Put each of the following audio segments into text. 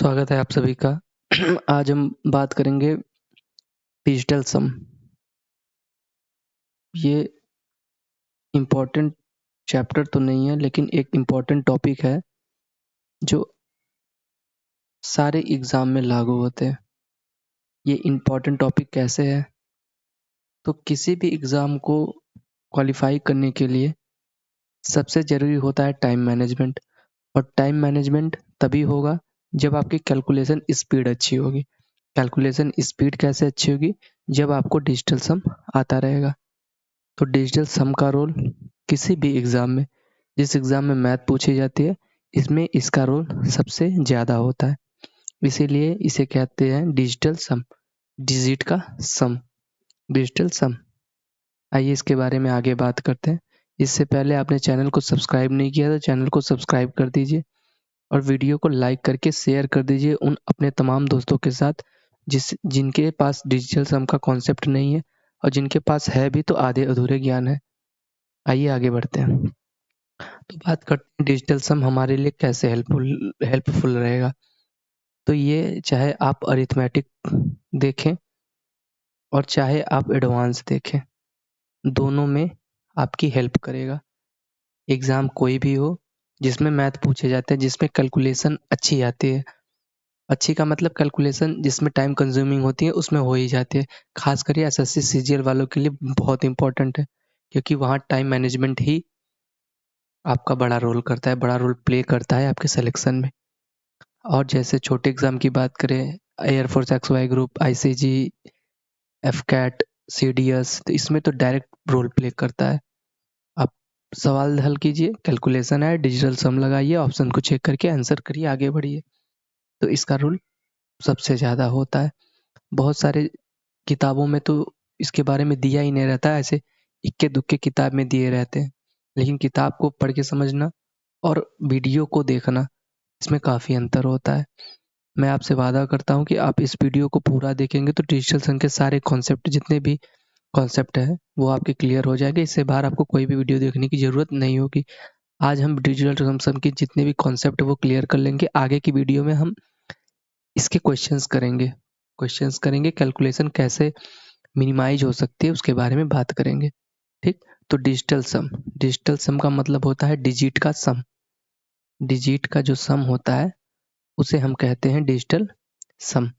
स्वागत है आप सभी का। आज हम बात करेंगे डिजिटल सम। ये इम्पोर्टेंट चैप्टर तो नहीं है, लेकिन एक इम्पोर्टेंट टॉपिक है जो सारे एग्ज़ाम में लागू होते हैं। ये इम्पोर्टेंट टॉपिक कैसे है? तो किसी भी एग्ज़ाम को क्वालिफ़ाई करने के लिए सबसे ज़रूरी होता है टाइम मैनेजमेंट। और टाइम मैनेजमेंट तभी होगा जब आपकी कैलकुलेशन स्पीड अच्छी होगी। कैलकुलेशन स्पीड कैसे अच्छी होगी? जब आपको डिजिटल सम आता रहेगा। तो डिजिटल सम का रोल किसी भी एग्ज़ाम में, जिस एग्ज़ाम में मैथ पूछी जाती है, इसमें इसका रोल सबसे ज़्यादा होता है। इसीलिए इसे कहते हैं डिजिटल सम, डिजिट का सम, डिजिटल सम। आइए इसके बारे में आगे बात करते हैं। इससे पहले आपने चैनल को सब्सक्राइब नहीं किया तो चैनल को सब्सक्राइब कर दीजिए और वीडियो को लाइक करके शेयर कर दीजिए उन अपने तमाम दोस्तों के साथ जिनके पास डिजिटल सम का कॉन्सेप्ट नहीं है, और जिनके पास है भी तो आधे अधूरे ज्ञान है। आइए आगे बढ़ते हैं। तो बात करते हैं डिजिटल सम हमारे लिए कैसे हेल्पफुल रहेगा। तो ये चाहे आप अरिथमेटिक देखें और चाहे आप एडवांस देखें, दोनों में आपकी हेल्प करेगा। एग्ज़ाम कोई भी हो जिसमें मैथ पूछे जाते हैं, जिसमें कैलकुलेशन अच्छी आती है। अच्छी का मतलब कैलकुलेशन जिसमें टाइम कंज्यूमिंग होती है उसमें हो ही जाती है। ख़ासकर ये एसएससी सीजीएल वालों के लिए बहुत इम्पोर्टेंट है, क्योंकि वहाँ टाइम मैनेजमेंट ही आपका बड़ा रोल करता है, बड़ा रोल प्ले करता है आपके सिलेक्शन में। और जैसे छोटे एग्ज़ाम की बात करें, air force XY group, ICG, AFCAT, CDS, तो इसमें तो डायरेक्ट रोल प्ले करता है। आप सवाल हल कीजिए, कैलकुलेशन है, डिजिटल सम लगाइए, ऑप्शन को चेक करके आंसर करिए, आगे बढ़िए। तो इसका रोल सबसे ज़्यादा होता है। बहुत सारे किताबों में तो इसके बारे में दिया ही नहीं रहता है, ऐसे इक्के-दुक्के किताब में दिए रहते हैं। लेकिन किताब को पढ़ के समझना और वीडियो को देखना, इसमें काफ़ी अंतर होता है। मैं आपसे वादा करता हूँ कि आप इस वीडियो को पूरा देखेंगे तो डिजिटल सम के सारे कॉन्सेप्ट, जितने भी कॉन्सेप्ट हैं, वो आपके क्लियर हो जाएँगे। इससे बाहर आपको कोई भी वीडियो देखने की ज़रूरत नहीं होगी। आज हम डिजिटल सम के जितने भी कॉन्सेप्ट हैं वो क्लियर कर लेंगे। आगे की वीडियो में हम इसके क्वेश्चंस करेंगे, कैलकुलेशन कैसे मिनिमाइज़ हो सकती है उसके बारे में बात करेंगे। ठीक? तो डिजिटल सम का मतलब होता है डिजिट का सम। डिजिट का जो सम होता है उसे हम कहते हैं डिजिटल सम।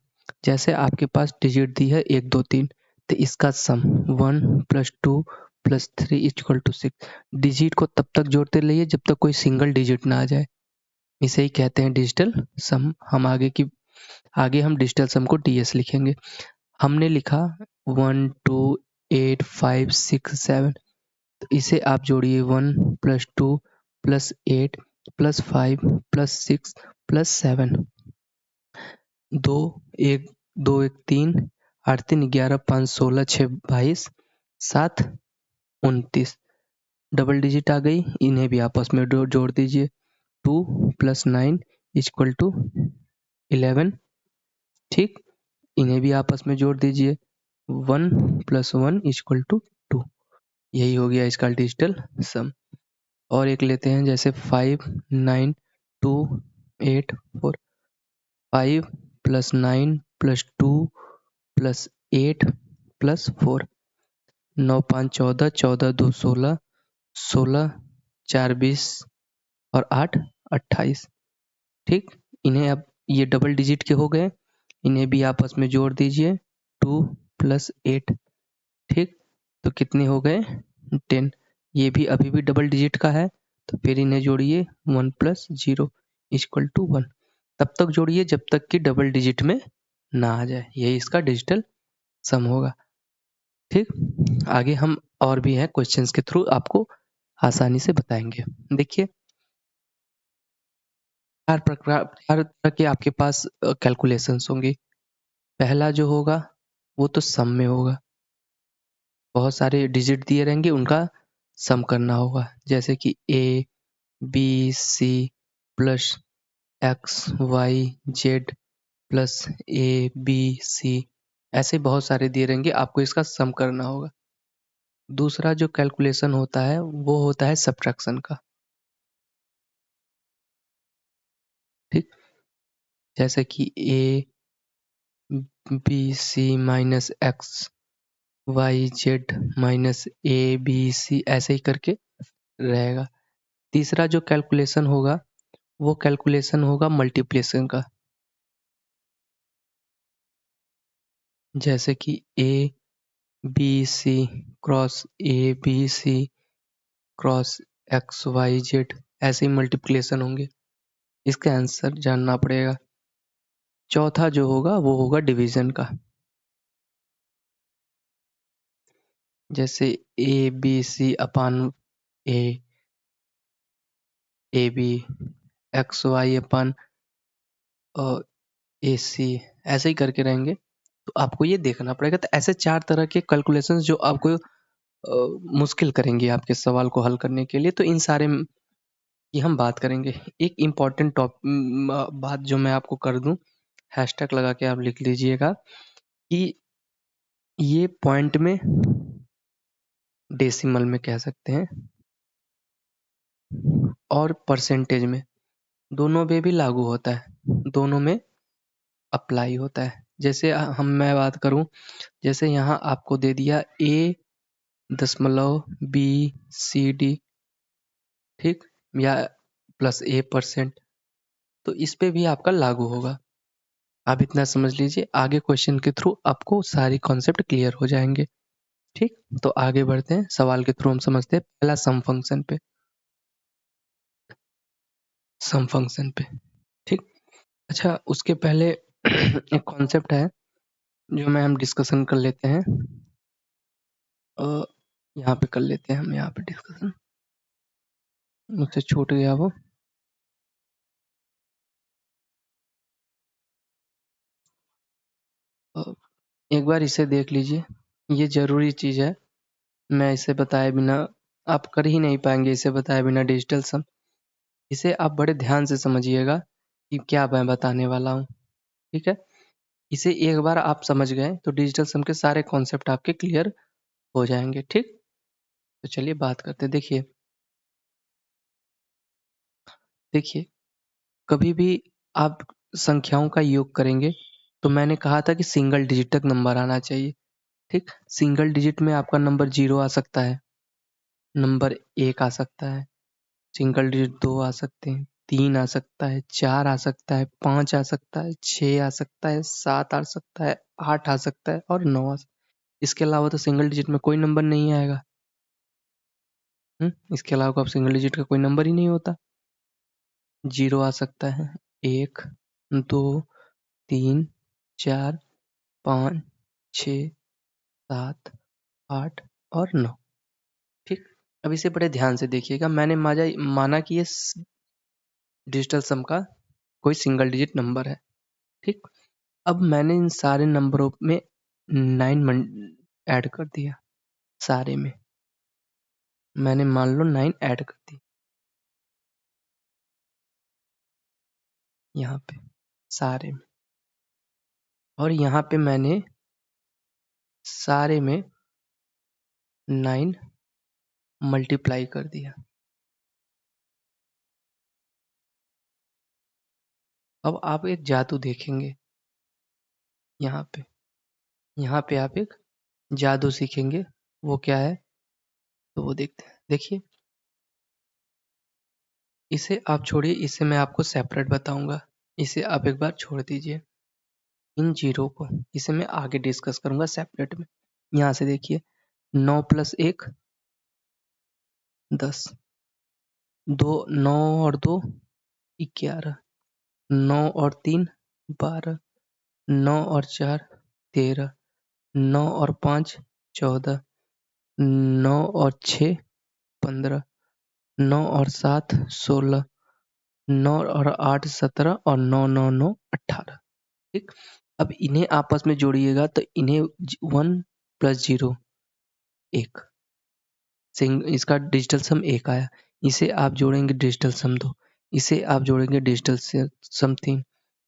जैसे आपके पास डिजिट दी है 1 2 3, तो इसका सम 1 + 2 + 3 = 6। डिजिट को तब तक जोड़ते रहिए जब तक कोई सिंगल डिजिट ना आ जाए। इसे ही कहते हैं डिजिटल सम। आगे हम डिजिटल सम को डीएस लिखेंगे। हमने लिखा 1 2 8 5 6 7, तो इसे आप जोड़िए 1 + 2 + 8 + 5 + 6 + 7। 2 1 2 1 3 8 3 11 5 16 6 22 7 29। डबल डिजिट आ गई, इन्हें भी आपस में जोड़ दीजिए। 2 + 9 = 11। ठीक, इन्हें भी आपस में जोड़ दीजिए। 1 + 1 = 2। यही हो गया इसका डिजिटल सम। और एक लेते हैं जैसे 5 9 2 8 4। 5 + 9 + 2 + 8 + 4। 9 5 14, 14 2 16, 16 4 20 और 8 28। ठीक, इन्हें अब ये डबल डिजिट के हो गए, इन्हें भी आपस में जोड़ दीजिए। 2 + 8। ठीक, तो कितने हो गए? 10। ये भी अभी भी डबल डिजिट का है, तो फिर इन्हें जोड़िए। 1 + 0 = 1। तब तक जोड़िए जब तक कि डबल डिजिट में ना आ जाए। यही इसका डिजिटल सम होगा। ठीक, आगे हम और भी हैं क्वेश्चंस के थ्रू आपको आसानी से बताएंगे। देखिए, चार तरह के आपके पास कैलकुलेशंस होंगी। पहला जो होगा वो तो सम में होगा। बहुत सारे डिजिट दिए रहेंगे, उनका सम करना होगा, जैसे कि A B C plus X Y Z plus A B C, ऐसे बहुत सारे दिए रहेंगे, आपको इसका सम करना होगा। दूसरा जो कैलकुलेशन होता है वो होता है सब्ट्रैक्शन का। ठीक, जैसे कि A B C minus X Y Z minus A B C ऐसे ही करके रहेगा। तीसरा जो कैलकुलेशन होगा वो कैलकुलेशन होगा मल्टीप्लिकेशन का, जैसे कि A B C cross A B C cross X Y Z ऐसे ही मल्टीप्लिकेशन होंगे। इसका आंसर जानना पड़ेगा। चौथा जो होगा वो होगा डिवीजन का, जैसे A B C upon A B X Y upon A C ऐसे ही करके रहेंगे। तो आपको ये देखना पड़ेगा। तो ऐसे 4 तरह के कैलकुलेशंस जो आपको मुश्किल करेंगे आपके सवाल को हल करने के लिए, तो इन सारे की हम बात करेंगे। एक इम्पॉर्टेंट बात जो मैं आपको कर दूं, हैशटैग लगा के आप लिख लीजिएगा कि ये पॉइंट में डेसिमल में कह सकते हैं और परसेंटेज में, दोनों में भी लागू होता है, दोनों में अप्लाई होता है। जैसे मैं बात करूं, जैसे यहाँ आपको दे दिया ए दशमलव बी सी डी, ठीक, या प्लस ए%, तो इस पे भी आपका लागू होगा। आप इतना समझ लीजिए, आगे क्वेश्चन के थ्रू आपको सारी कॉन्सेप्ट क्लियर हो जाएंगे। ठीक, तो आगे बढ़ते हैं, सवाल के थ्रू हम समझते हैं पहला सम फंक्शन पे। सम फंक्शन पे, ठीक। अच्छा, उसके पहले एक कॉन्सेप्ट है जो मैं हम डिस्कशन कर लेते हैं। यहाँ पे कर लेते हैं हम, यहाँ पे डिस्कशन मुझसे छूट गया वो। एक बार इसे देख लीजिए, ये जरूरी चीज है, मैं इसे बताए बिना आप कर ही नहीं पाएंगे, इसे बताए बिना डिजिटल सम। इसे आप बड़े ध्यान से समझिएगा कि क्या मैं बताने वाला हूँ, ठीक है। इसे एक बार आप समझ गए तो डिजिटल सम के सारे कॉन्सेप्ट आपके क्लियर हो जाएंगे, ठीक। तो चलिए बात करते हैं। देखिए देखिए, कभी भी आप संख्याओं का योग करेंगे तो मैंने कहा था कि सिंगल डिजिट तक नंबर आना चाहिए, ठीक। सिंगल डिजिट में आपका नंबर 0 आ सकता है, नंबर 1 आ सकता है, सिंगल डिजिट 2 आ सकते हैं, 3 आ सकता है, 4 आ सकता है, 5 आ सकता है, 6 आ सकता है, 7 आ सकता है, 8 आ सकता है और 9 आ सकता है। इसके अलावा तो सिंगल डिजिट में कोई नंबर नहीं आएगा। इसके अलावा अब सिंगल डिजिट का कोई नंबर ही नहीं होता। 0 आ सकता है, 1, 2, 3, 4, 5, 6, 7, 8 और 9, ठीक। अब इसे बड़े ध्यान से देखिएगा, मैंने माना कि ये डिजिटल सम का कोई सिंगल डिजिट नंबर है, ठीक। अब मैंने इन सारे नंबरों में 9 ऐड कर दिया, सारे में मैंने मान लो 9 ऐड कर दी यहाँ पे सारे में, और यहाँ पे मैंने सारे में 9 मल्टीप्लाई कर दिया। अब आप एक जादू देखेंगे, यहाँ पे आप एक जादू सीखेंगे। वो क्या है, तो वो देखते हैं। देखिए, इसे आप छोड़िए, इसे मैं आपको सेपरेट बताऊंगा, इसे आप एक बार छोड़ दीजिए इन जीरो को, इसे मैं आगे डिस्कस करूंगा सेपरेट में। यहाँ से देखिए, 9 + 1 10, 9 और 2 11, 9 और 3 12, 9 और 4 13, 9 और 5 14, 9 और 6 15, 9 और 7 16, 9 और 8 17 और 9 9 9 18, ठीक। अब इन्हें आपस में जोड़िएगा तो इन्हें 1 + 0 1, इसका डिजिटल सम 1 आया। इसे आप जोड़ेंगे डिजिटल सम 2, इसे आप जोड़ेंगे डिजिटल सम 3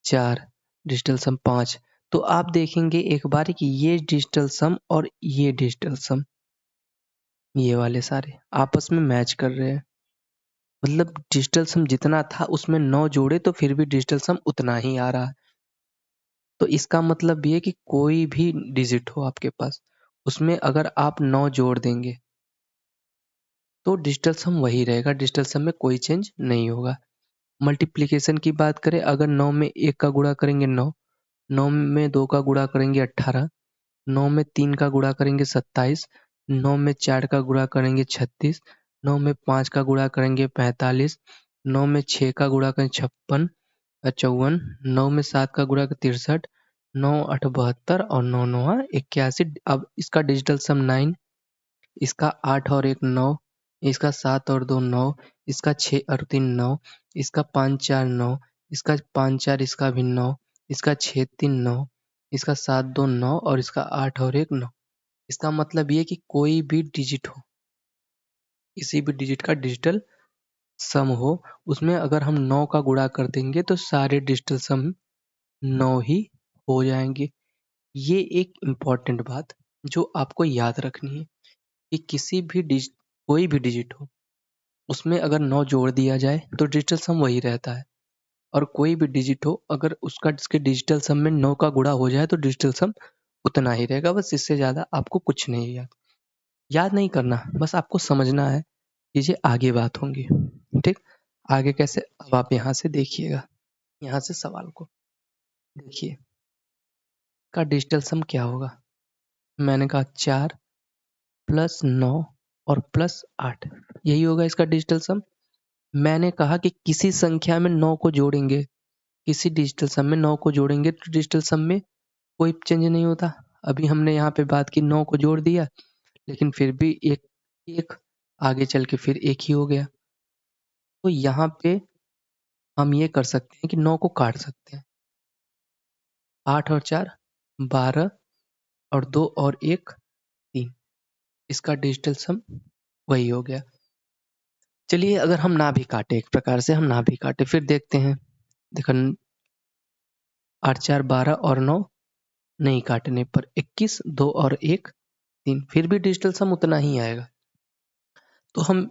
4, डिजिटल सम 5। तो आप देखेंगे एक बार कि ये डिजिटल सम और ये डिजिटल सम, ये वाले सारे आपस में मैच कर रहे हैं। मतलब डिजिटल सम जितना था उसमें 9 जोड़े तो फिर भी डिजिटल सम उतना ही आ रहा है। तो इसका मतलब ये है कि कोई भी डिजिट हो आपके पास, उसमें अगर आप 9 जोड़ देंगे तो डिजिटल सम वही रहेगा, डिजिटल सम में कोई चेंज नहीं होगा। मल्टीप्लिकेशन की बात करें, अगर 9 में 1 का गुणा करेंगे 9, 9 में 2 का गुणा करेंगे 18, 9 में 3 का गुणा करेंगे 27, 9 में 4 का गुणा करेंगे 36, 9 में 5 का गुणा करेंगे 45, 9 में 6 का गुणा करेंगे 56 और 54, 9 में 7 का गुणा करेंगे 63, 9 8 72 और 9 9 81। अब इसका डिजिटल सम 9, इसका 8 और 1 9, इसका 7 और 2 9, इसका 6 और 3 9, इसका 5 4 9, इसका 5 4 इसका भी 9, इसका 6 3 9, इसका 7 2 9 और इसका 8 और 1 9। इसका मतलब ये कि कोई भी डिजिट हो, किसी भी डिजिट का डिजिटल सम हो, उसमें अगर हम 9 का गुणा कर देंगे तो सारे डिजिटल सम 9 ही हो जाएंगे। ये एक इम्पॉर्टेंट बात जो आपको याद रखनी है कि किसी भी कोई भी डिजिट हो, उसमें अगर 9 जोड़ दिया जाए तो डिजिटल सम वही रहता है, और कोई भी डिजिट हो अगर उसका इसके डिजिटल सम में 9 का गुणा हो जाए तो डिजिटल सम उतना ही रहेगा। बस इससे ज़्यादा आपको कुछ नहीं याद याद नहीं करना, बस आपको समझना है। चीज़ें आगे बात होंगी, ठीक? आगे कैसे, अब आप यहाँ से देखिएगा, यहाँ से सवाल को देखिए, का डिजिटल सम क्या होगा? मैंने कहा 4 प्लस 9 और प्लस 8, यही होगा इसका डिजिटल सम। मैंने कहा कि किसी संख्या में 9 को जोड़ेंगे, किसी डिजिटल सम में 9 को जोड़ेंगे तो डिजिटल सम में कोई चेंज नहीं होता। अभी हमने यहाँ पे बात की 9 को जोड़ दिया, लेकिन फिर भी एक एक आगे चल के फिर एक ही हो गया। तो यहाँ पे हम ये कर सकते हैं कि 9 को काट सकते हैं। 8 और 4 12 और 2 और 1 3, इसका डिजिटल सम वही हो गया। चलिए अगर हम ना भी काटे, एक प्रकार से हम ना भी काटे, फिर देखते हैं। देखो 8 4 12 और 9 नहीं काटने पर 21, 2 और 1 3, फिर भी डिजिटल सम उतना ही आएगा। तो हम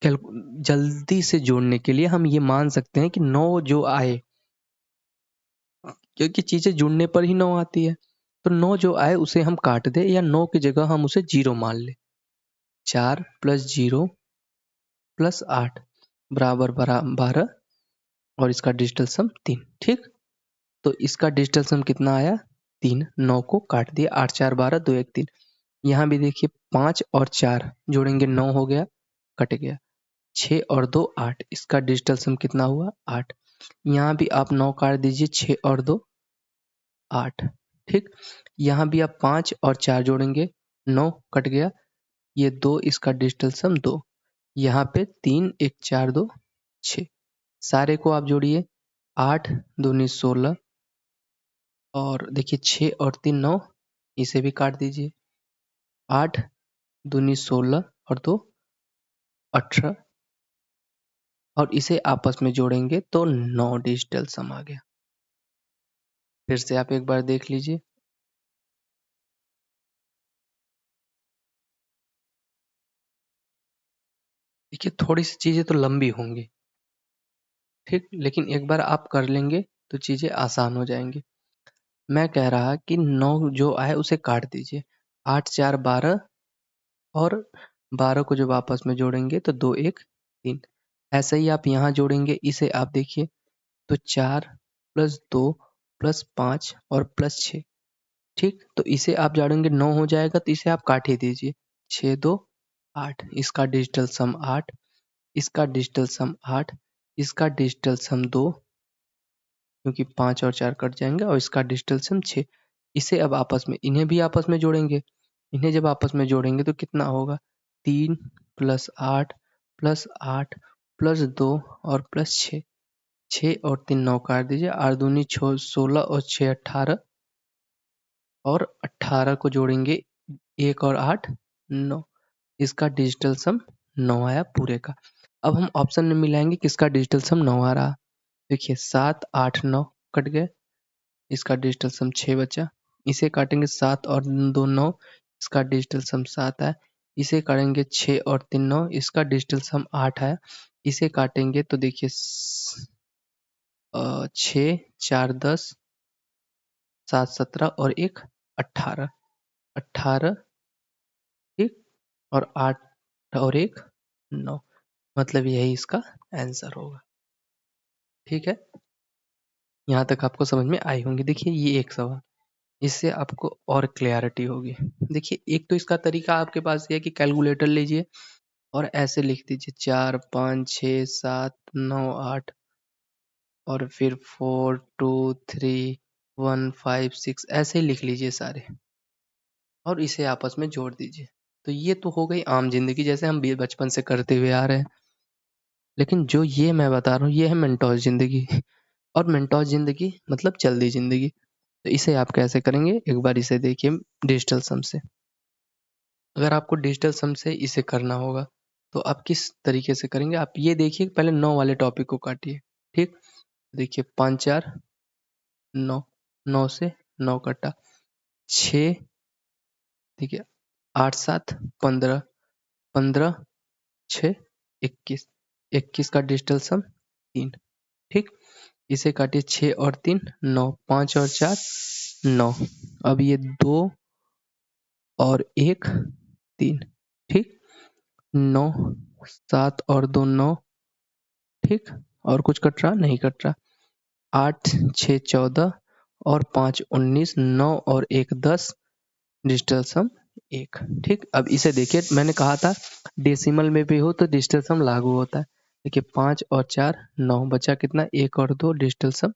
जल्दी से जोड़ने के लिए हम ये मान सकते हैं कि 9 जो आए, क्योंकि चीजें जुड़ने पर ही 9 आती है, तो 9 जो आए उसे हम काट दे, या 9 की जगह हम उसे 0 मान ले। 4 प्लस 0 प्लस 8 बराबर 12 और इसका डिजिटल सम 3, ठीक? तो इसका डिजिटल सम कितना आया? 3। 9 को काट दिया, 8 4 12 2 1 3। यहाँ भी देखिए 5 और 4 जोड़ेंगे 9 हो गया, कट गया। 6 और 2 8, इसका डिजिटल सम कितना हुआ? 8। यहाँ भी आप 9 काट दीजिए, 6 और 2 8, ठीक? यहाँ भी आप 5 और 4 जोड़ेंगे, 9 कट गया, ये 2, इसका डिजिटल सम 2। यहाँ पे 3 1 4 2 6, सारे को आप जोड़िए, 8 दूनी 16 और देखिए 6 और 3 9, इसे भी काट दीजिए। 8 दूनी 16 और 2 18 और इसे आपस में जोड़ेंगे तो 9 डिजिटल सम आ गया। फिर से आप एक बार देख लीजिए। देखिए थोड़ी सी चीजें तो लंबी होंगी, ठीक, लेकिन एक बार आप कर लेंगे तो चीजें आसान हो जाएंगी। मैं कह रहा कि 9 जो आए उसे काट दीजिए, 8 4 12 और 12 को जब आपस में जोड़ेंगे तो 2 1 3। ऐसे ही आप यहाँ जोड़ेंगे, इसे आप देखिए तो 4 प्लस 2 प्लस 5 और प्लस 6, ठीक? तो इसे आप जोड़ेंगे 9 हो जाएगा, तो इसे आप काट ही दीजिए। 6 2 8, इसका डिजिटल सम 8, इसका डिजिटल सम 8, इसका डिजिटल सम 2, क्योंकि 5 और 4 कट जाएंगे, और इसका डिजिटल सम 6। इसे अब आपस में, इन्हें भी आपस में जोड़ेंगे। इन्हें जब आपस में जोड़ेंगे तो कितना होगा? 3 प्लस 8 प्लस 8 प्लस 2 और प्लस 6। 6 और 3 9 काट दीजिए, 8 दूनी 16 और 6 18 और 18 को जोड़ेंगे 1 और 8 9, इसका डिजिटल सम 9 आया पूरे का। अब हम ऑप्शन में मिलाएंगे किसका डिजिटल सम 9 आ रहा। देखिए 7 8 9 कट गए, इसका डिजिटल सम 6 बचा। इसे काटेंगे 7 और 2 9, इसका डिजिटल सम 7 है। इसे करेंगे 6 और 3 9, इसका डिजिटल सम 8 है। इसे काटेंगे तो देखिए 6 4 10 7 17 और 1 18 18 ठीक, और 8 और 1 9, मतलब यही इसका आंसर होगा। ठीक है, यहाँ तक आपको समझ में आई होंगी। देखिए ये एक सवाल, इससे आपको और क्लैरिटी होगी। देखिए एक तो इसका तरीका आपके पास ये है कि कैलकुलेटर लीजिए और ऐसे लिख दीजिए 4 5 6 7 9 8 और फिर 4 2 3 1 5 6 ऐसे ही लिख लीजिए सारे और इसे आपस में जोड़ दीजिए। तो ये तो हो गई आम जिंदगी जैसे हम बचपन से करते हुए आ रहे हैं। लेकिन जो ये मैं बता रहा हूँ ये है मेंटोस जिंदगी और मेंटोस जिंदगी मतलब जल्दी जिंदगी। तो इसे आप कैसे करेंगे, एक बार इसे देखिए डिजिटल सम से। अगर आपको डिजिटल सम से इसे करना होगा तो आप किस तरीके से करेंगे, आप ये देखिए पहले 9 वाले टॉपिक को काटिए। ठीक, देखिए 5 4 9, 9 से 9 कटा, 6 देखिए 8 7 15, 15 6 21, 21 का डिजिटल सम 3। ठीक, इसे काटिए 6 और 3 9, 5 और 4 9, अब ये 2 और 1 3। ठीक, 9 7 और 2 9, ठीक, और कुछ कट रहा नहीं कट रहा, 8 6 14 और 5 19, 9 और 1 10, डिजिटल सम 1। ठीक, अब इसे देखिए मैंने कहा था डेसिमल में भी हो तो डिजिटल सम लागू होता है। देखिए 5 और 4 9, बचा कितना 1 और 2, डिजिटल सम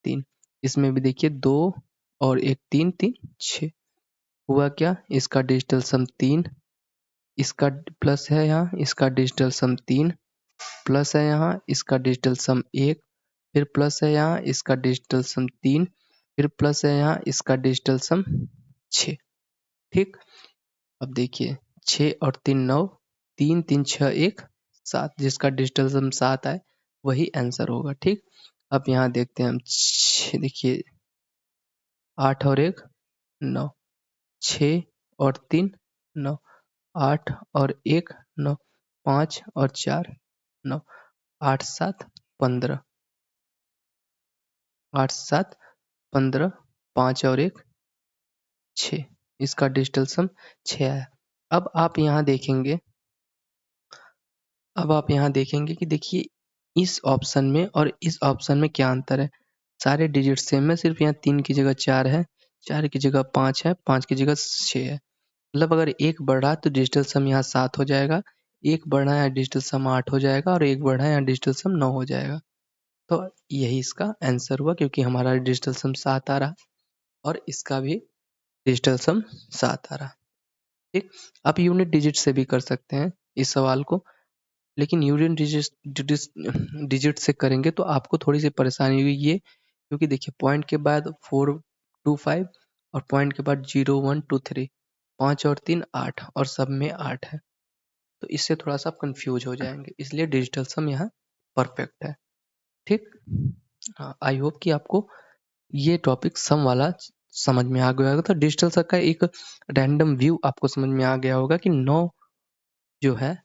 3। इसमें भी देखिए 2 और 1 3 3 6, हुआ क्या, इसका डिजिटल सम 3, इसका प्लस है यहाँ, इसका डिजिटल सम 3 प्लस है यहाँ, इसका डिजिटल सम 1, फिर प्लस है यहाँ, इसका डिजिटल सम 3, फिर प्लस है यहाँ, इसका डिजिटल सम 6। ठीक, अब देखिए 6 और 3 9, 3 3 6 1 7, जिसका डिजिटल सम 7 आए वही आंसर होगा। ठीक, अब यहाँ देखते हैं हम देखिए 8 और 1 9, 6 और 3 9, 8 और 1 9, 5 और 4 9, 8 7 15, 8 7 15, 5 और 1 6, इसका डिजिटल सम 6 आया। अब आप यहाँ देखेंगे, अब आप यहाँ देखेंगे कि देखिए इस ऑप्शन में और इस ऑप्शन में क्या अंतर है। सारे डिजिट सेम है, सिर्फ यहाँ 3 की जगह 4 है, 4 की जगह 5 है, 5 की जगह 6 है। मतलब अगर एक बढ़ा तो डिजिटल सम यहाँ 7 हो जाएगा, एक बढ़ा यहाँ डिजिटल सम 8 हो जाएगा और एक बढ़ा यहाँ डिजिटल सम 9 हो जाएगा। तो यही इसका आंसर हुआ, क्योंकि हमारा डिजिटल सम 7 आ रहा और इसका भी डिजिटल सम 7 आ रहा। ठीक, आप यूनिट डिजिट से भी कर सकते हैं इस सवाल को, लेकिन यूनिट डिजिट से करेंगे तो आपको थोड़ी सी परेशानी हुई ये, क्योंकि देखिए पॉइंट के बाद 4 2 5 और पॉइंट के बाद 0 1 2 3, 5 और 3 8 और सब में 8 है, तो इससे थोड़ा सा आप कंफ्यूज हो जाएंगे, इसलिए डिजिटल सम यहाँ परफेक्ट है। ठीक, हाँ, आई होप कि आपको ये टॉपिक सम वाला समझ में आ गया होगा। तो डिजिटल सम का एक रैंडम व्यू आपको समझ में आ गया होगा कि 9 जो है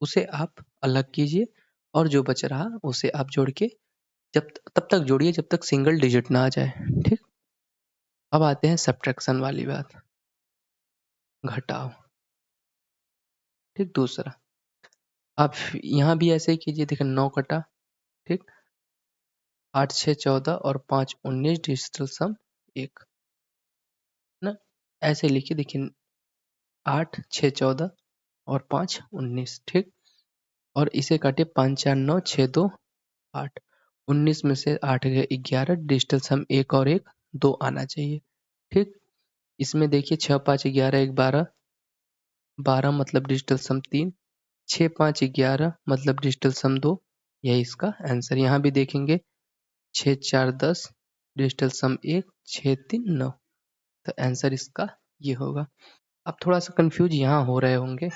उसे आप अलग कीजिए और जो बच रहा उसे आप जोड़ के जब तब तक जोड़िए जब तक सिंगल डिजिट ना आ जाए। ठीक, अब आते हैं सब्ट्रैक्शन वाली बात, घटाओ। ठीक, दूसरा आप यहाँ भी ऐसे ही कीजिए, देखिए 9 कटा, ठीक, 8 6 14 और 5 19, डिजिटल सम 1 ना, ऐसे लिखिए। देखिए 8 6 14 और 5 19, ठीक, और इसे काटिए 5 4 9 6 2 8, 19 में से 8 गए 11, डिजिटल सम 1 और 1 2 आना चाहिए। ठीक, इसमें देखिए 6 5 11 1 12, 12 मतलब डिजिटल सम 3, 6 5 11 मतलब डिजिटल सम 2, यही इसका आंसर। यहाँ भी देखेंगे 6 4 10, डिजिटल सम 1, 6 3 9, तो आंसर इसका ये होगा। अब थोड़ा सा कंफ्यूज यहाँ हो रहे होंगे,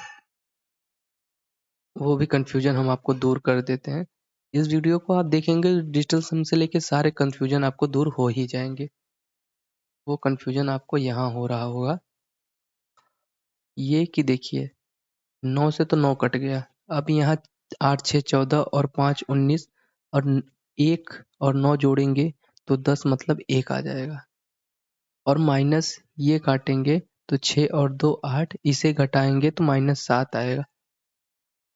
वो भी कंफ्यूजन हम आपको दूर कर देते हैं। इस वीडियो को आप देखेंगे डिजिटल सम से लेके सारे कंफ्यूजन आपको दूर हो ही जाएंगे। वो कंफ्यूजन आपको यहाँ हो रहा होगा ये कि देखिए 9 से तो 9 कट गया, अब यहाँ 8 6 14 और 5 19 और 1 और 9 जोड़ेंगे तो 10 मतलब 1 आ जाएगा। और माइनस ये काटेंगे तो 6 और 2 8, इसे घटाएंगे तो -7 आएगा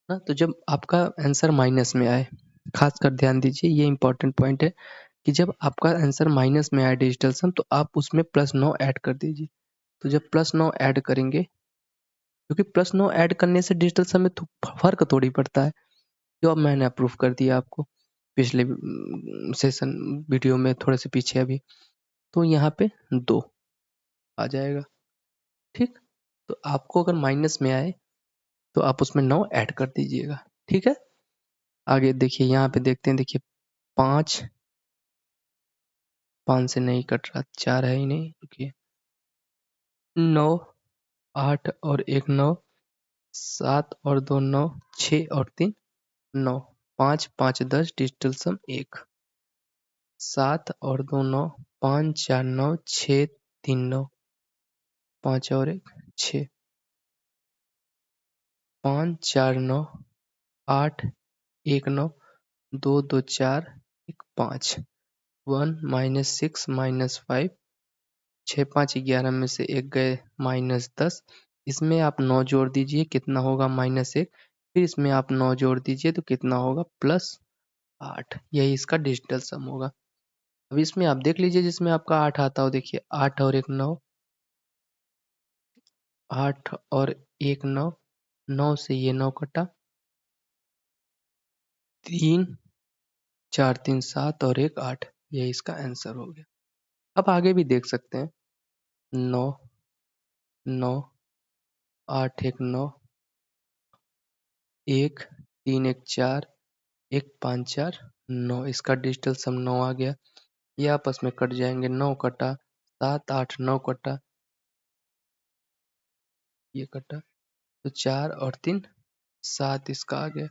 ना। तो जब आपका आंसर माइनस में आए, खास कर ध्यान दीजिए, ये इंपॉर्टेंट पॉइंट है कि जब आपका आंसर माइनस में आए डिजिटल सम, तो आप उसमें +9 ऐड कर दीजिए। तो जब +9 ऐड करेंगे, क्योंकि +9 ऐड करने से डिजिटल सम में फर्क थोड़ी पड़ता है, जो अब मैंने अप्रूव कर दिया आपको पिछले सेशन वीडियो में थोड़े से पीछे अभी। तो यहाँ पे 2 आ जाएगा, ठीक। तो आपको अगर माइनस में आए तो आप उसमें 9 ऐड कर दीजिएगा, ठीक है। आगे देखिए, यहाँ पे देखते हैं, देखिए 5 से नहीं कट रहा, 4 है ही नहीं, रुकिए, 9 8 और 1 9, 7 और 2 9, 6 और 3 9, 5 5 10, डिजिटल सम 1, 7 और 2 9, 5 4 9, 6 3 9, 5 और 1 6, 5 4 9, 8 1 9, 2 2 4 1 5, 1 -6 -5, 6 5 11 में से 1 गए, -10। इसमें आप 9 जोड़ दीजिए, कितना होगा, -1। फिर इसमें आप 9 जोड़ दीजिए तो कितना होगा, +8। यही इसका डिजिटल सम होगा। अब इसमें आप देख लीजिए जिसमें आपका 8 आता हो, देखिए 8 और 1 9, 8 और 1 9, 9 से ये 9 कटा, 3 4 3 7 और 1 8, यही इसका आंसर हो गया। अब आगे भी देख सकते हैं, 9 9 8 1 9, 1 3 1 4, 1 5 4 9, इसका डिजिटल सम 9 आ गया। ये आपस में कट जाएंगे, 9 कटा, 7 8 9 कटा, ये कटा, तो 4 और 3 7, इसका आ गया।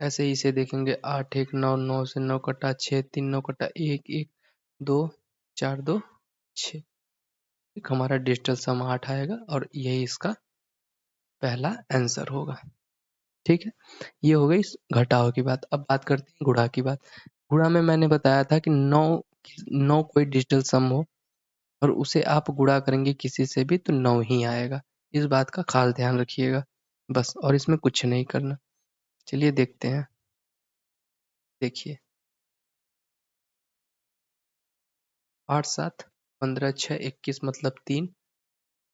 ऐसे ही इसे देखेंगे, 8 1 9, 9 से 9 कटा, 6 3 9 कटा, 1 1 2 4 2 6, हमारा डिजिटल सम 8 आएगा और यही इसका पहला आंसर होगा, ठीक है। ये हो गई घटाव की बात। अब बात करते हैं गुणा की बात। गुणा में मैंने बताया था कि 9 कोई डिजिटल सम हो और उसे आप गुणा करेंगे किसी से भी तो 9 ही आएगा। इस बात का खास ध्यान रखिएगा बस, और इसमें कुछ नहीं करना। चलिए देखते हैं, देखिए 8 7 15 6 21 मतलब 3,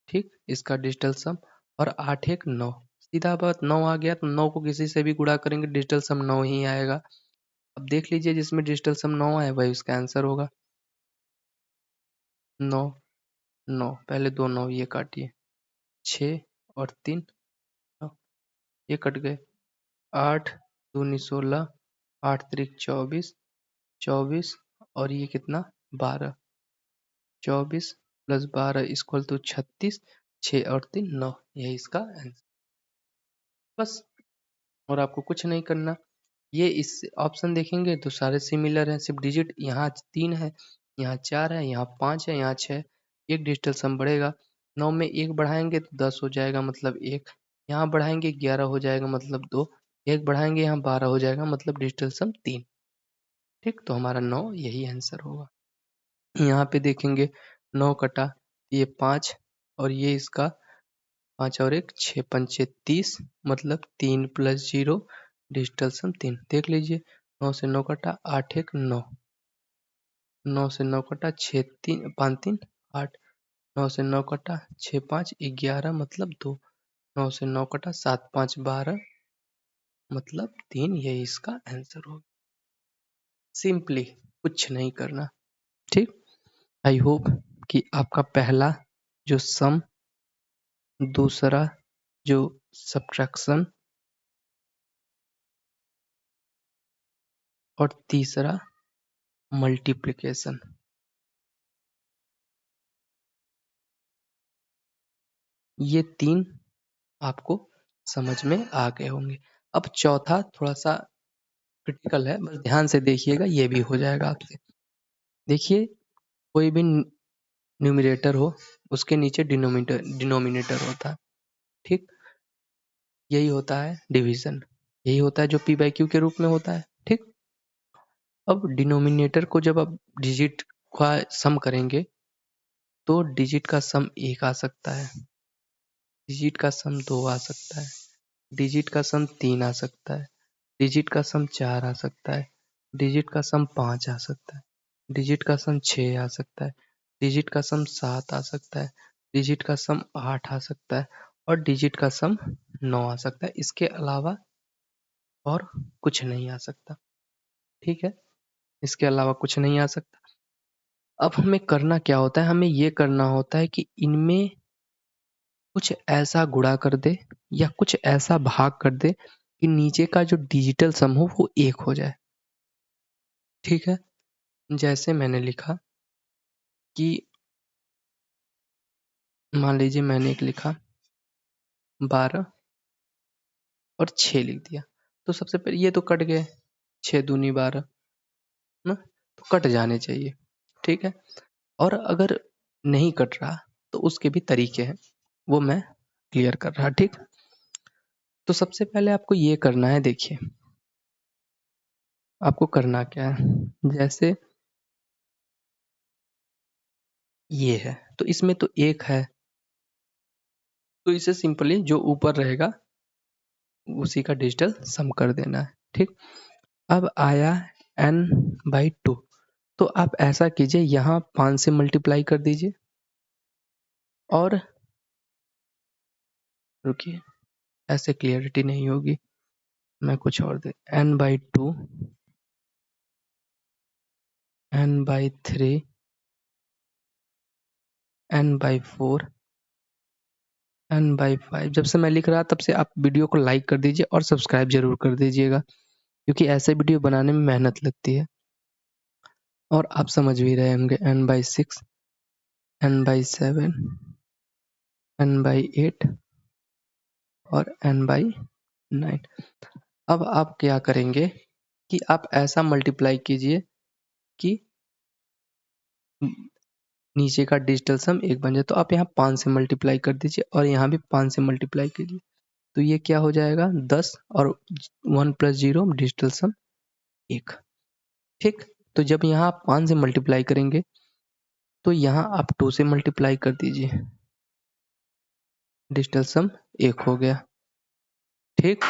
ठीक, इसका डिजिटल सम। और 8 1 9, सीधा बात, 9 आ गया तो 9 को किसी से भी गुणा करेंगे डिजिटल सम 9 ही आएगा। अब देख लीजिए जिसमें डिजिटल सम 9 आए वही उसका आंसर होगा। 9 9, पहले दो 9 ये काटिए, 6 और 3 9, ये कट गए, 8 दूनी 16, 8 त्रिक 24, 24 और ये कितना, 12, 24 प्लस 12 इक्वल टू 36, 6 और 3 9, यही इसका आंसर बस। और आपको कुछ नहीं करना। ये इस ऑप्शन देखेंगे तो सारे सिमिलर हैं, सिर्फ डिजिट यहाँ 3 है, यहाँ 4 है, यहाँ 5 है, यहाँ 6 है। एक डिजिटल सम बढ़ेगा, 9 में 1 बढ़ाएंगे तो 10 हो जाएगा मतलब 1, यहाँ बढ़ाएंगे 11 हो जाएगा मतलब 2, 1 बढ़ाएंगे यहाँ 12 हो जाएगा मतलब डिजिटल सम 3, ठीक। तो हमारा 9 यही आंसर होगा। यहाँ पे देखेंगे 9 कटा, ये 5 और ये इसका 5 और 1 6 पंचे 30 मतलब 3 + 0, डिजिटल सम 3। देख लीजिए, 9 से 9 कटा, 8 1 9, 9 से 9 कटा, 6 3 5 3 8, 9 से 9 कटा, 6 5 11 मतलब 2, 9 से 9 कटा, 7 5 12 मतलब 3, यही इसका आंसर होगा। सिंपली कुछ नहीं करना, ठीक। आई होप कि आपका पहला जो सम, दूसरा जो सब्ट्रैक्शन और तीसरा मल्टीप्लिकेशन, ये 3 आपको समझ में आ गए होंगे। अब चौथा थोड़ा सा क्रिटिकल है, बस ध्यान से देखिएगा, ये भी हो जाएगा आपसे। देखिए, कोई भी न्यूमरेटर हो उसके नीचे डिनोमिनेटर होता है, ठीक। यही होता है डिवीजन, यही होता है जो p बाई क्यू के रूप में होता है। ठीक, अब डिनोमिनेटर को जब आप डिजिट का सम करेंगे तो डिजिट का सम 1 आ सकता है, डिजिट का सम 2 आ सकता है, डिजिट का सम 3 आ सकता है, डिजिट का सम 4 आ सकता है, डिजिट का सम 5 आ सकता है, डिजिट का सम 6 आ सकता है, डिजिट का सम 7 आ सकता है, डिजिट का सम 8 आ सकता है और डिजिट का सम 9 आ सकता है। इसके अलावा और कुछ नहीं आ सकता। ठीक है, इसके अलावा कुछ नहीं आ सकता। अब हमें करना क्या होता है, हमें ये करना होता है कि इनमें कुछ ऐसा गुणा कर दे या कुछ ऐसा भाग कर दे कि नीचे का जो डिजिटल सम हो वो 1 हो जाए। ठीक है, जैसे मैंने लिखा कि मान लीजिए मैंने एक लिखा 12 और 6 लिख दिया। तो सबसे पहले ये तो कट गए, 6 दूनी 12 ना, तो कट जाने चाहिए। ठीक है, और अगर नहीं कट रहा तो उसके भी तरीके हैं, वो मैं क्लियर कर रहा। ठीक, तो सबसे पहले आपको ये करना है, देखिए आपको करना क्या है, जैसे ये है तो इसमें तो 1 है, तो इसे सिंपली जो ऊपर रहेगा उसी का डिजिटल सम कर देना है। ठीक, अब आया n/2, तो आप ऐसा कीजिए यहाँ 5 से मल्टीप्लाई कर दीजिए और रुकिए, ऐसे क्लियरिटी नहीं होगी, मैं कुछ और दे n/2, n/3, n/4, n/5। जब से मैं लिख रहा तब से आप वीडियो को लाइक कर दीजिए और सब्सक्राइब जरूर कर दीजिएगा, क्योंकि ऐसे वीडियो बनाने में मेहनत लगती है और आप समझ भी रहे होंगे। n/6, n/7, n/8 और n/9। अब आप क्या करेंगे कि आप ऐसा मल्टीप्लाई कीजिए कि नीचे का डिजिटल सम 1 बन जाए। तो आप यहाँ 5 से मल्टीप्लाई कर दीजिए और यहाँ भी 5 से मल्टीप्लाई कीजिए, तो ये क्या हो जाएगा 10 और 1 + 0 डिजिटल सम 1। ठीक, तो जब यहाँ आप 5 से मल्टीप्लाई करेंगे तो यहाँ आप 2 से मल्टीप्लाई कर दीजिए, डिजिटल सम 1 हो गया। ठीक,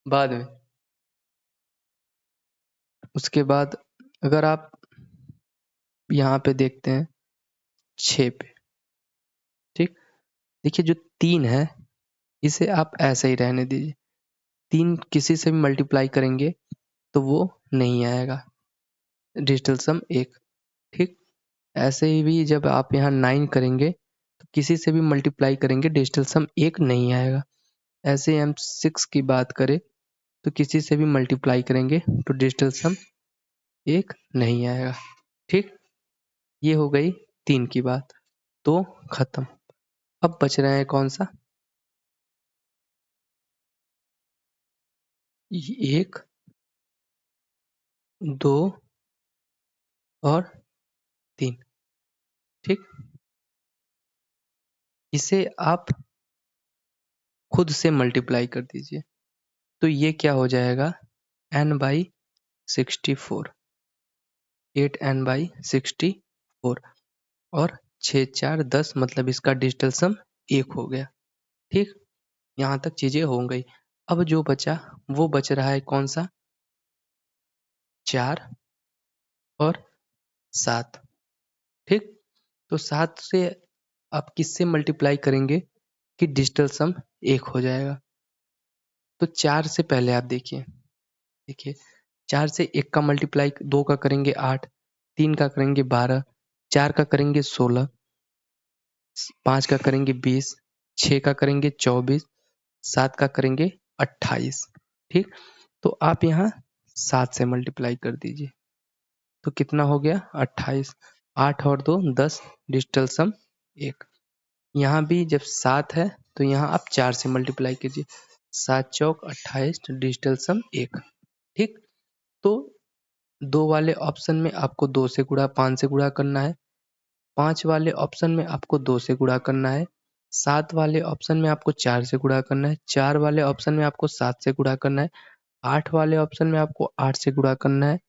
बाद में उसके बाद अगर आप यहाँ पे देखते हैं 6 पे, ठीक, देखिए जो 3 है इसे आप ऐसे ही रहने दीजिए, 3 किसी से भी मल्टीप्लाई करेंगे तो वो नहीं आएगा, डिजिटल सम 1। ठीक, ऐसे ही भी जब आप यहाँ 9 करेंगे तो किसी से भी मल्टीप्लाई करेंगे डिजिटल सम 1 नहीं आएगा। ऐसे ही हम 6 की बात करें तो किसी से भी मल्टीप्लाई करेंगे तो डिजिटल सम 1 नहीं आएगा। ठीक, ये हो गई 3 की बात, तो खत्म। अब बच रहे हैं कौन सा, 1, 2 और 3। ठीक, इसे आप खुद से मल्टीप्लाई कर दीजिए, तो ये क्या हो जाएगा n/64, 8n/64 और 6 4 10, मतलब इसका डिजिटल सम 1 हो गया। ठीक, यहाँ तक चीजें हो गई। अब जो बचा वो बच रहा है कौन सा, 4 और 7। ठीक, तो 7 से आप किससे मल्टीप्लाई करेंगे कि डिजिटल सम 1 हो जाएगा। तो 4 से पहले आप देखिए, देखिए 4 से 1 का मल्टीप्लाई 2 का करेंगे 8, 3 का करेंगे 12, 4 का करेंगे 16, 5 का करेंगे 20, 6 का करेंगे 24, 7 का करेंगे 28। ठीक, तो आप यहाँ 7 से मल्टीप्लाई कर दीजिए, तो कितना हो गया 28, 8 और 2 10, डिजिटल सम 1। यहाँ भी जब 7 है तो यहाँ आप 4 से मल्टीप्लाई कीजिए, 7 चौक 28, डिजिटल सम 1। ठीक, तो 2 वाले ऑप्शन में आपको 2 से गुणा 5 से गुणा करना है, 5 वाले ऑप्शन में आपको 2 से गुणा करना है, 7 वाले ऑप्शन में आपको 4 से गुणा करना है, 4 वाले ऑप्शन में आपको 7 से गुणा करना है, 8 वाले ऑप्शन में आपको 8 से गुणा करना है।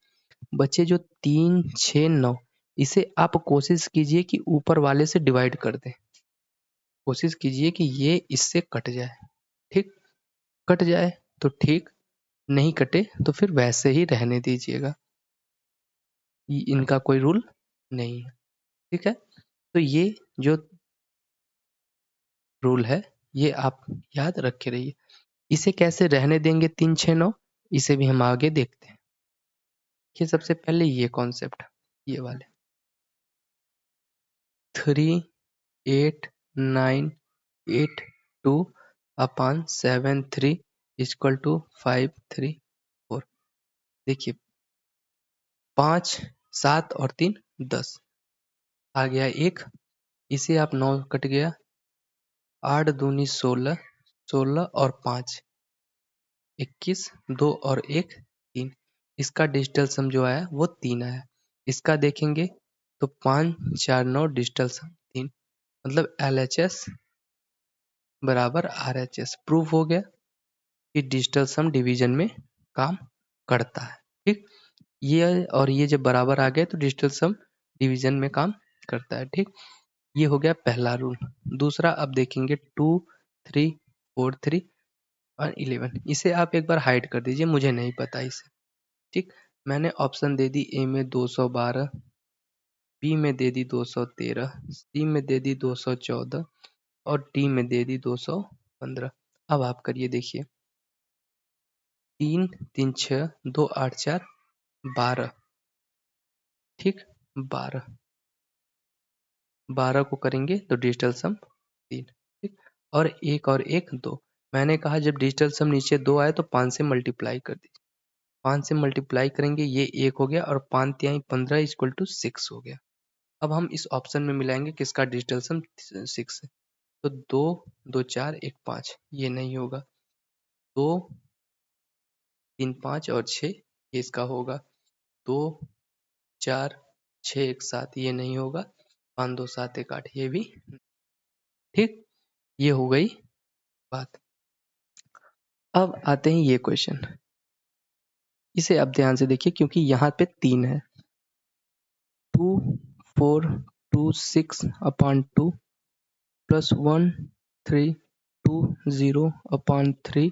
बचे जो 3, 6, 9, इसे आप कोशिश कीजिए कि ऊपर वाले से डिवाइड कर दें। कोशिश कीजिए कि ये इससे कट जाए, ठीक? कट जाए तो ठीक, नहीं कटे तो फिर वैसे ही रहने दीजिएगा। इनका कोई रूल नहीं है, ठीक है? तो ये जो रूल है, ये आप याद रखे रहिए। इसे कैसे रहने देंगे 3, 6, 9, इसे भी हम आगे देखते हैं। कि सबसे पहले ये कॉन्सेप्ट, ये वाले 3, 8, 9, 8, 2 अपॉन 7, 3 इक्वल टू 5, 3, 4। देखिए 5, 7 और 3 10 आ गया 1, इसे आप 9 कट गया, 8 दूनी 16, 16 और 5 21, 2 और 1 3। इसका डिजिटल सम जो आया वो 3 आया। इसका देखेंगे तो 5, 4, 9 डिजिटल सम 3, मतलब LHS बराबर RHS। प्रूफ हो गया कि डिजिटल सम डिवीजन में काम करता है, ठीक? ये और ये जब बराबर आ गए तो डिजिटल सम डिवीजन में काम करता है, ठीक? ये हो गया पहला रूल। दूसरा अब देखेंगे 2, 3, 4, 3 और 11। इसे आप एक बार हाइड कर दीजिए, मुझे नहीं पता इसे, ठीक? मैंने ऑप्शन दे दी ए में 212, बी में दे दी 213, सी में दे दी 214 और डी में दे दी 215। अब आप करिए, देखिए 3, 3, 6, 2, 8, 4, 12, ठीक? 12, 12 को करेंगे तो डिजिटल सम 3, ठीक? और एक 2। मैंने कहा जब डिजिटल सम नीचे 2 आए तो 5 से मल्टीप्लाई कर दीजिए। 5 से मल्टीप्लाई करेंगे, ये 1 हो गया और 5 तिहाई 15 इक्वल टू 6 हो गया। अब हम इस ऑप्शन में मिलाएंगे किसका डिजिटल सम 6 है। तो 2, 2, 4, 1, 5 ये नहीं होगा। 2, 3, 5 और 6 ये इसका होगा। 2, 4, 6, 1, 7 ये नहीं होगा। 5, 2, 7, 1, 8 ये भी, ठीक? ये हो गई बात। अब आते हैं ये क्वेश्चन, इसे अब ध्यान से देखिए क्योंकि यहाँ पे 3 है। 2, 4, 2, 6 upon 2 plus 1, 3, 2, 0 upon 3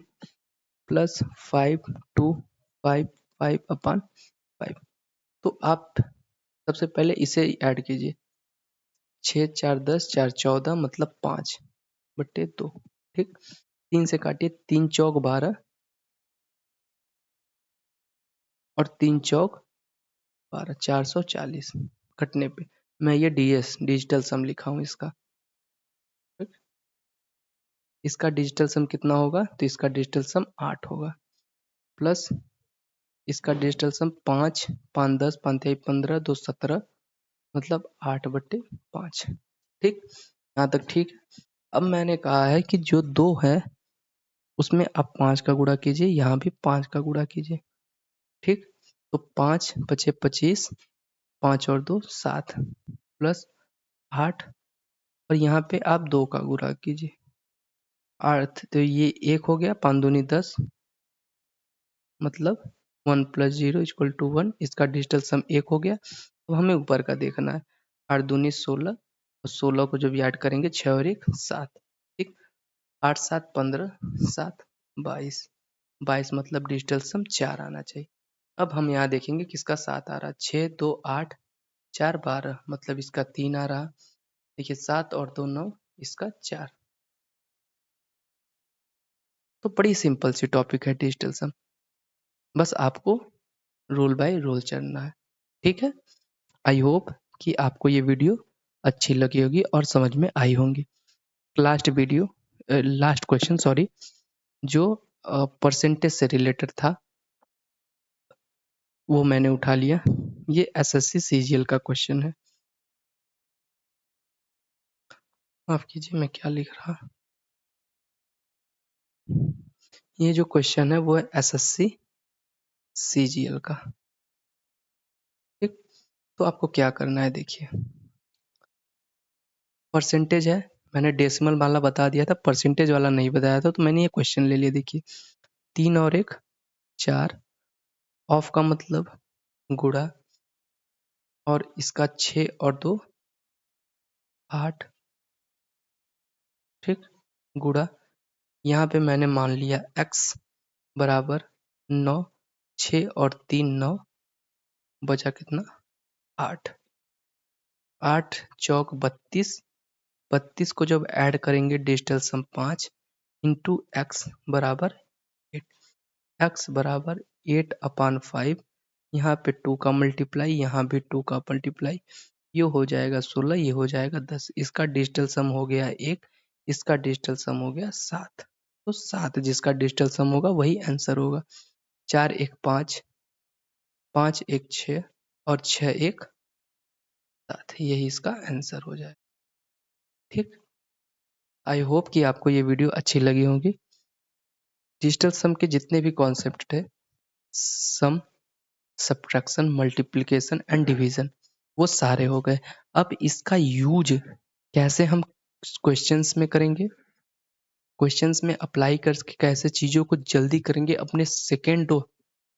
plus 5, 2, 5, 5 upon 5। तो आप सबसे पहले इसे ऐड कीजिए। 6, 4, 10, 4, 14 मतलब 5 बट्टे 2, ठीक? 3 से काटिए, 3 चौक 12 और 3 चौक 12, 440 कटने पे मैं ये DS डिजिटल सम लिखा हूँ इसका, ठीक? इसका डिजिटल सम कितना होगा? तो इसका डिजिटल सम 8 होगा, प्लस इसका डिजिटल सम 5, 5, 10, 5 तिहाई 15, 2, 17 मतलब 8/5, ठीक? यहाँ तक ठीक है। अब मैंने कहा है कि जो 2 है उसमें आप 5 का गुणा कीजिए, यहाँ भी 5 का गुणा कीजिए, ठीक? तो 5 बचे 25, 5 और 2 7 प्लस 8 और यहाँ पे आप 2 का गुणा कीजिए, 8 तो ये 1 हो गया, 5 दूनी 10 मतलब 1 प्लस 0 इक्वल टू 1। इसका डिजिटल सम 1 हो गया। अब हमें ऊपर का देखना है। 8 दूनी 16 और 16 को जब ऐड करेंगे 6 और 1 7, ठीक? 8, 7, 15, 7, 22, 22 मतलब डिजिटल सम 4 आना चाहिए। अब हम यहाँ देखेंगे किसका 7 आ रहा है। 6, 2, 8, 4, 12 मतलब इसका 3 आ रहा। देखिए 7 और 2 9 इसका 4। तो बड़ी सिंपल सी टॉपिक है डिजिटल सम, बस आपको रूल बाय रूल चलना है, ठीक है? आई होप कि आपको ये वीडियो अच्छी लगी होगी और समझ में आई होंगी। लास्ट क्वेश्चन सॉरी, जो परसेंटेज से रिलेटेड था वो मैंने उठा लिया। ये SSC CGL का क्वेश्चन है। माफ कीजिए मैं क्या लिख रहा। ये जो क्वेश्चन है वो है SSC CGL का, ठीक? तो आपको क्या करना है, देखिए परसेंटेज है, मैंने डेसिमल वाला बता दिया था, परसेंटेज वाला नहीं बताया था, तो मैंने ये क्वेश्चन ले लिया। देखिए 3 और 1 4, ऑफ का मतलब गुणा, और इसका 6 और 2 8, ठीक, गुणा। यहाँ पे मैंने मान लिया x बराबर 9, 6 और 3 9, बचा कितना 8, 8 चौक 32, 32 को जब ऐड करेंगे डिजिटल सम 5 इंटू एक्स बराबर 8, एक्स बराबर 8/5, यहाँ पे 2 का मल्टीप्लाई, यहाँ भी 2 का मल्टीप्लाई, ये हो जाएगा 16, ये हो जाएगा 10, इसका डिजिटल सम हो गया 1, इसका डिजिटल सम हो गया 7, तो 7 जिसका डिजिटल सम होगा वही आंसर होगा। 4 1 5, 5 1 6 और 6 1 7, यही इसका आंसर हो जाएगा। ठीक, आई होप कि आपको ये वीडियो अच्छी लगी होगी। डिजिटल सम के जितने भी कॉन्सेप्ट थे, सम, सब्ट्रैक्शन, मल्टीप्लिकेशन एंड डिवीजन, वो सारे हो गए। अब इसका यूज कैसे हम क्वेश्चंस में करेंगे, क्वेश्चंस में अप्लाई करके कैसे चीज़ों को जल्दी करेंगे, अपने सेकेंड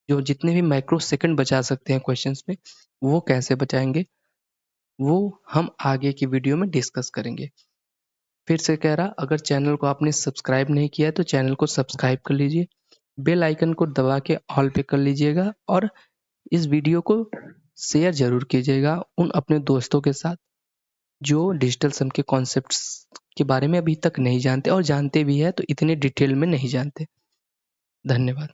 जो जितने भी माइक्रो सेकंड बचा सकते हैं क्वेश्चंस में, वो कैसे बचाएंगे, वो हम आगे की वीडियो में डिस्कस करेंगे। फिर से कह रहा, अगर चैनल को आपने सब्सक्राइब नहीं किया है तो चैनल को सब्सक्राइब कर लीजिए, बेल आइकन को दबा के ऑल पे कर लीजिएगा, और इस वीडियो को शेयर जरूर कीजिएगा उन अपने दोस्तों के साथ जो डिजिटल सम के कॉन्सेप्ट्स के बारे में अभी तक नहीं जानते, और जानते भी है तो इतने डिटेल में नहीं जानते। धन्यवाद।